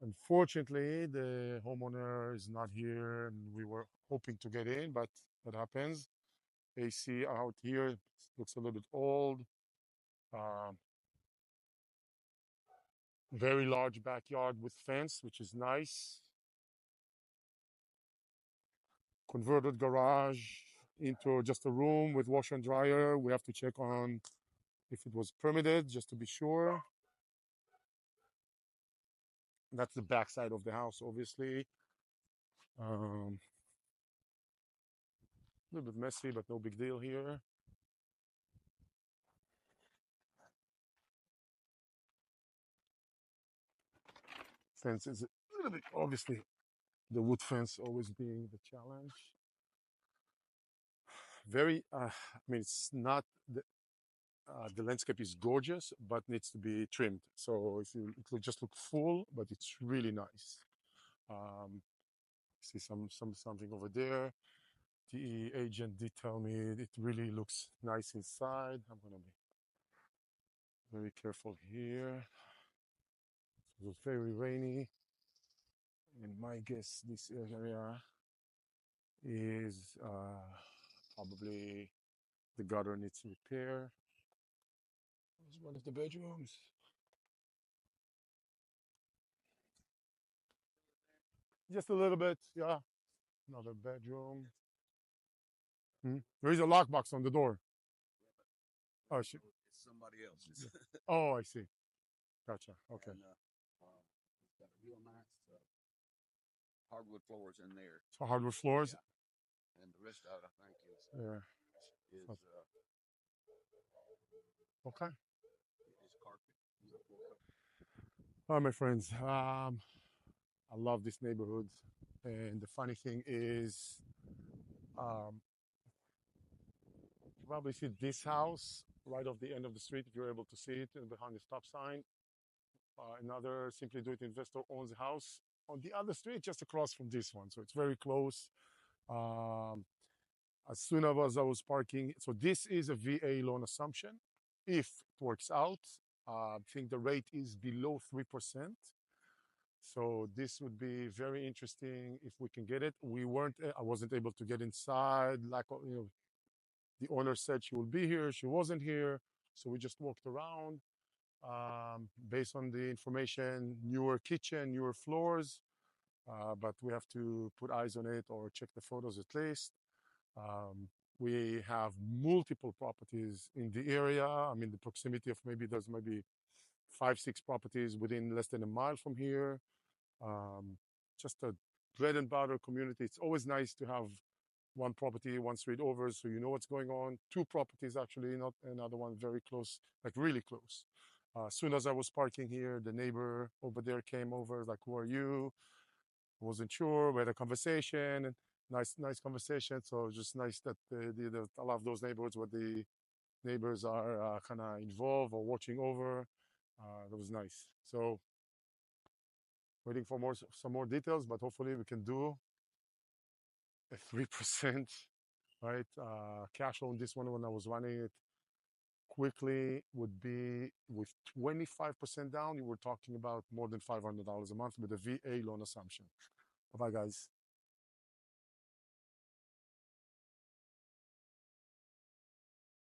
Unfortunately, the homeowner is not here, and we were hoping to get in, but that happens. AC out here looks a little bit old. Um, very large backyard with fence, which is nice. Converted garage into just a room with washer and dryer. We have to check on if it was permitted, just to be sure. That's the back side of the house, obviously. A little bit messy, but no big deal here. Fence is a little bit, obviously, the wood fence always being the challenge. Very, I mean, it's not, the landscape is gorgeous, but needs to be trimmed. So if you, it will just look full, but it's really nice. See something over there. The agent did tell me it really looks nice inside. I'm gonna be very careful here. It was very rainy, and my guess this area is probably the gutter needs repair. This is one of the bedrooms. Just a little bit, yeah. Another bedroom. There is a lockbox on the door. Oh, shit. It's somebody else's. Oh, I see. Gotcha. Okay. And, it's got a real nice hardwood floors in there. So hardwood floors. Yeah. And the rest of it, I think, is okay. Is carpet. All right, my friends. I love this neighborhood, and the funny thing is, you probably see this house right off the end of the street if you're able to see it behind the stop sign. Another SimplyDoIt investor owns a house on the other street just across from this one, so it's very close. As soon as I was parking, so this is a VA loan assumption. If it works out, I think the rate is below 3%. So this would be very interesting if we can get it. I wasn't able to get inside. The owner said she will be here. She wasn't here. So we just walked around. Based on the information, newer kitchen, newer floors, but we have to put eyes on it or check the photos at least. We have multiple properties in the area. I mean, the proximity of there's maybe 5-6 properties within less than a mile from here. Just a bread and butter community. It's always nice to have one property, one street over, so you know what's going on. 2 properties, actually, not another one very close, like really close. As soon as I was parking here, the neighbor over there came over, like, who are you? I wasn't sure. We had a conversation, and nice conversation. So it's just nice that I love those neighborhoods where the neighbors are kind of involved or watching over. That was nice. So waiting for some more details, but hopefully we can do a 3%, right? Cash loan. This one, when I was running it quickly, would be with 25% down. You were talking about more than $500 a month with a VA loan assumption. Bye, guys.